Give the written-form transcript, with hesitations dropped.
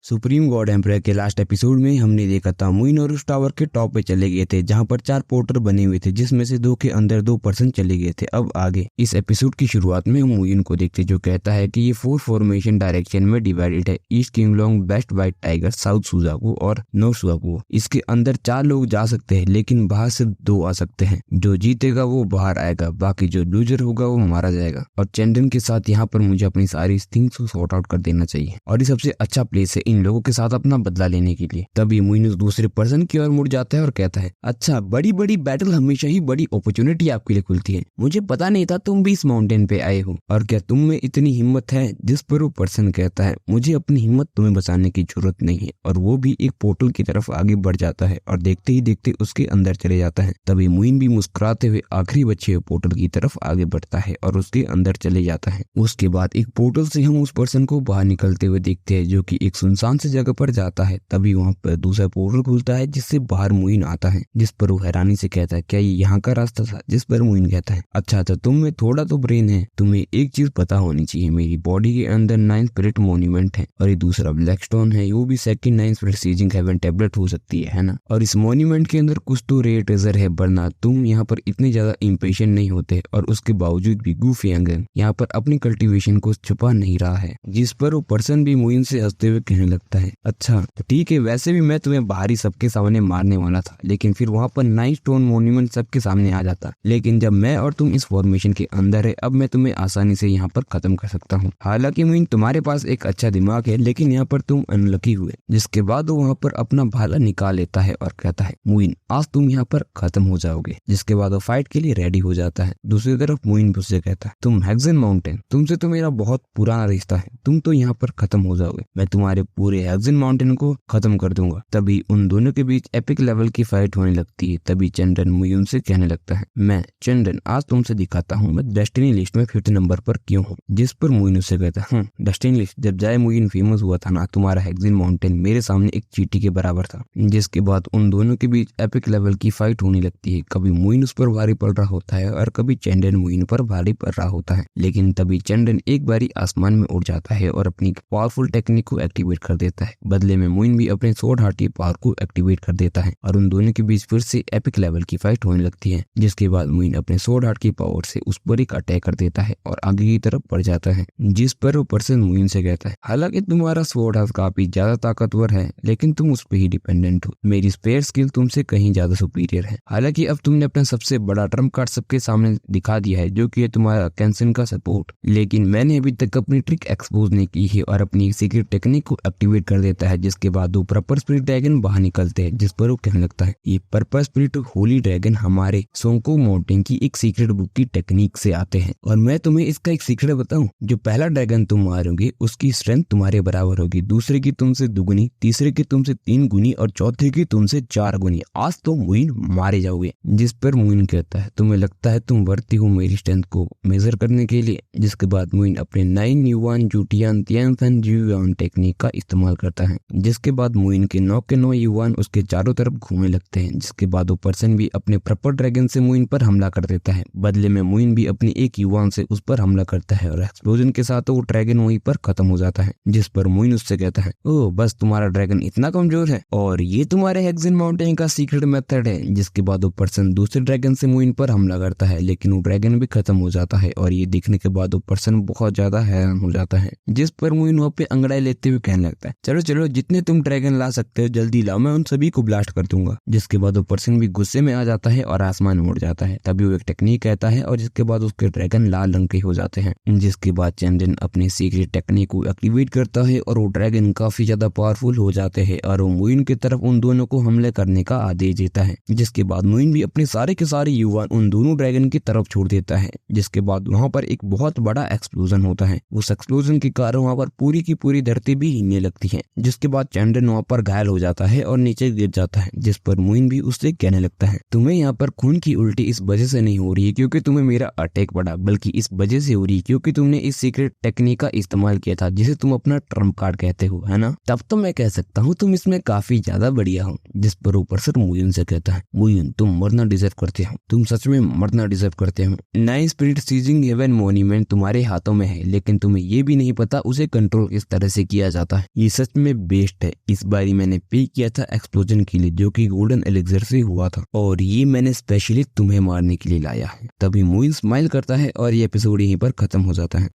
Supreme God emperor के last episode में हमने देखा था मुइन और उस टावर के टॉप पे चले गए थे जहां पर 4 पोर्टर बने हुए थे जिसमें से 2 के अंदर 2 पर्सन चले गए थे। अब आगे इस एपिसोड की शुरुआत में हम मुइन को देखते जो कहता है कि ये 4 फॉर्मेशन डायरेक्शन में डिवाइडेड है, east Qinglong, west white tiger, south Suzaku और नॉर्थ सुजाकू। इसके अंदर 4 लोग जा सकते हैं लेकिन बाहर सिर्फ 2 आ सकते हैं। जो जीतेगा वो बाहर आएगा, बाकी जो लूजर होगा वो मारा जाएगा। और चैंडन के साथ यहाँ पर मुझे अपनी सारी थिंग्स को सॉर्ट आउट कर देना चाहिए और ये सबसे अच्छा प्लेस है इन लोगों के साथ अपना बदला लेने के लिए। तभी मुइन उस दूसरे पर्सन की ओर मुड़ जाता है और कहता है, अच्छा, बड़ी बड़ी बैटल हमेशा ही बड़ी अपॉर्चुनिटी आपके लिए खुलती है। मुझे पता नहीं था तुम भी इस माउंटेन पे आए हो और क्या तुम में इतनी हिम्मत है। जिस पर वो पर्सन कहता है, मुझे अपनी हिम्मत तुम्हें बचाने की जरूरत नहीं है। और वो भी एक पोर्टल की तरफ आगे बढ़ जाता है और देखते ही देखते उसके अंदर चले जाता है। तभी मुइन भी मुस्कुराते हुए आखिरी बचे हुए पोर्टल की तरफ आगे बढ़ता है और उसके अंदर चले जाता है। उसके बाद एक पोर्टल से हम उस पर्सन को बाहर निकलते हुए देखते हैं जो कि एक सुनसान सी जगह पर जाता है। तभी वहाँ पर दूसरा पोर्टल खुलता है जिससे बाहर मुइन आता है, जिस पर वो हैरानी से कहता है, क्या ये यहाँ का रास्ता था? जिस पर मुइन कहता है, अच्छा तुम में थोड़ा तो ब्रेन है, तुम्हें एक चीज पता होनी चाहिए, मेरी बॉडी के अंदर 9 स्पिरिट मोन्यूमेंट है और ये दूसरा ब्लैक स्टोन है, वो भी second 9 spirit seizing heaven tablet हो सकती है ना। और इस मोन्यूमेंट के अंदर कुछ तो रेयर ट्रेजर है, वरना तुम यहाँ पर इतने ज्यादा इम्पेशेंट नहीं होते। और उसके बावजूद भी गूफी यंगन यहाँ पर अपनी कल्टीवेशन को छुपा नहीं रहा है। जिस पर वो पर्सन भी मुइन से हंसते हुए कहने लगता है, अच्छा तो ठीक है, वैसे भी मैं तुम्हें बाहरी सबके सामने मारने वाला था, लेकिन फिर वहाँ पर 9 स्टोन मोन्यूमेंट सबके सामने आ जाता। लेकिन जब मैं और तुम इस फॉर्मेशन के अंदर है, अब मैं तुम्हें आसानी से यहाँ पर खत्म कर सकता हूँ। हालांकि मुइन, तुम्हारे पास एक अच्छा दिमाग है, लेकिन यहाँ पर तुम अनलकी हुए। जिसके बाद वो वहाँ पर अपना भाला निकाल लेता है और कहता है, मुइन आज तुम यहाँ पर खत्म हो जाओगे। जिसके बाद वो फाइट के लिए रेडी हो जाता है। दूसरी तरफ मुइन उससे कहता है, तुम हेक्सन माउंटेन, तुमसे तो मेरा बहुत पुराना रिश्ता है, तुम तो यहाँ पर खत्म हो जाओगे, मैं तुम्हारे पूरे हेक्सन माउंटेन को खत्म कर दूंगा। तभी उन दोनों के बीच एपिक लेवल की फाइट होने लगती है। तभी चंदन मुइन से कहने लगता है, मैं चंदन आज तुमसे दिखाता हूँ मैं डेस्टिनी लिस्ट में 5th नंबर पर क्यों हूँ। जिस पर मुइन उससे कहता है, डेस्टिनी लिस्ट, जब जाए मुइन फेमस हुआ था ना, तुम्हारा हेक्सन माउंटेन मेरे सामने एक चींटी के बराबर था। जिसके बाद उन दोनों के बीच एपिक लेवल की फाइट होने लगती है। कभी मुइन उस पर भारी पड़ रहा होता है और कभी चंदन मुइन पर भारी पड़ रहा होता है। लेकिन तभी चंदन एक बारी आसमान में उड़ जाता है और अपनी पावरफुल टेक्निक को एक्टिवेट कर देता है। बदले में मुइन भी अपने स्वॉर्ड हार्ट की पावर को एक्टिवेट कर देता है और उन दोनों के बीच फिर से एपिक लेवल की फाइट होने लगती है। जिसके बाद मुइन अपने स्वॉर्ड हार्ट की पावर से उस पर एक अटैक कर देता है और आगे की तरफ बढ़ जाता है। जिस पर वो पर्सन मुइन से कहता है, हालांकि तुम्हारा स्वॉर्ड हार्ट काफी ज्यादा ताकतवर है, लेकिन तुम उस पर ही डिपेंडेंट हो। मेरी स्पेयर स्किल तुमसे कहीं ज्यादा सुपीरियर है। हालांकि अब तुमने अपना सबसे बड़ा ट्रम्प कार्ड सबके सामने दिखा दिया है, जो कि है तुम्हारा कैंसन का सपोर्ट। लेकिन मैंने अभी तक अपनी ट्रिक एक्सपोज नहीं की है और अपनी सीक्रेट टेक्निक को एक्टिवेट कर देता है। जिसके बाद वो पर्पल स्पिरिट ड्रैगन बाहर निकलते हैं। जिस पर वो कहने लगता है, ये पर्पल स्पिरिट होली ड्रैगन हमारे सोंको माउंटेन की एक सीक्रेट बुक की टेक्निक से आते हैं और मैं तुम्हें इसका एक सीक्रेट बताऊं, जो पहला ड्रैगन तुम मारोगे उसकी स्ट्रेंथ तुम्हारे बराबर होगी, दूसरे की तुमसे दुगुनी, तीसरे की तुमसे 3 गुनी और चौथे की तुमसे 4 गुनी। आज तो मुइन मारे जाओगे। जिस पर मुइन कहता है, तुम्हें लगता है तुम वर्ती हो मेरी स्ट्रेंथ को मेजर करने के लिए? जिसके बाद मुइन अपने 9 युवान जूटियान तियान जुयान टेक्निक का इस्तेमाल करता है। जिसके बाद मुइन के 9 के 9 युवान उसके चारों तरफ घूमने लगते हैं। जिसके बाद वो पर्सन भी अपने प्रॉपर ड्रैगन से मुइन पर हमला कर देता है। बदले में मुइन भी अपनी एक युवान से उस पर हमला करता है और एक्सप्लोजन के साथ वो ड्रैगन वहीं पर खत्म हो जाता है। जिस पर मुइन उससे कहता है, ओह बस तुम्हारा ड्रैगन इतना कमजोर है और ये तुम्हारे हेक्सन माउंटेन का सीक्रेट मेथड है। जिसके बाद वो पर्सन दूसरे ड्रैगन से मुइन पर हमला करता है, लेकिन वो ड्रैगन भी खत्म हो जाता है और ये देखने के बाद वो पर्सन बहुत ज्यादा हैरान हो जाता है। जिस पर मुइन वहाँ पे अंगड़ाई लेते हुए कहने लगता है, चलो चलो, जितने तुम ड्रैगन ला सकते हो जल्दी लाओ, मैं उन सभी को ब्लास्ट कर दूंगा। जिसके बाद वो पर्सन भी गुस्से में आ जाता है और आसमान में उड़ जाता है। तभी वो एक टेक्निक कहता है और जिसके बाद उसके ड्रैगन लाल रंग के हो जाते हैं। जिसके बाद चंदन अपनी सीक्रेट टेक्निक को एक्टिवेट करता है और वो ड्रैगन काफी ज्यादा पावरफुल हो जाते हैं और वो मुइन की तरफ उन दोनों को हमले करने का आदेश देता है। जिसके बाद मुइन भी अपने सारे के सारे युवा उन दोनों ड्रैगन की तरफ छोड़ देता है। जिसके बाद वहाँ पर एक बहुत बड़ा एक्सप्लोजन होता है। उस एक्सप्लोजन के कारण वहाँ पर पूरी की पूरी धरती भी हिलने लगती है। जिसके बाद चंदन वहाँ पर घायल हो जाता है और नीचे गिर जाता है। जिस पर मुइन भी उससे कहने लगता है, तुम्हें यहाँ पर खून की उल्टी इस वजह से नहीं हो रही है क्योंकि तुम्हें मेरा अटैक पड़ा, बल्कि इस वजह से हो रही है क्योंकि तुमने इस सीक्रेट टेक्निक का इस्तेमाल किया था जिसे तुम अपना ट्रम्प कार्ड कहते हो, है ना। तब तो मैं कह सकता हूँ तुम इसमें काफी ज्यादा बढ़िया हो। जिस पर ऊपर से मुइन से कहता है, मुइन तुम मरना डिजर्व करते हो, तुम सच में मरना डिजर्व करते हो। 9 स्पिरिट सीजिंग हेवन मोन्यूमेंट तुम्हारे हाथों में है, लेकिन तुम्हें ये भी नहीं पता उसे कंट्रोल किस तरह से किया जाता है। ये सच में बेस्ट है। इस बारी मैंने पे किया था एक्सप्लोजन के लिए जो कि गोल्डन एलिक्सर से हुआ था और ये मैंने स्पेशली तुम्हें मारने के लिए लाया है। तभी मोइन स्माइल करता है और ये एपिसोड यहीं पर खत्म हो जाता है।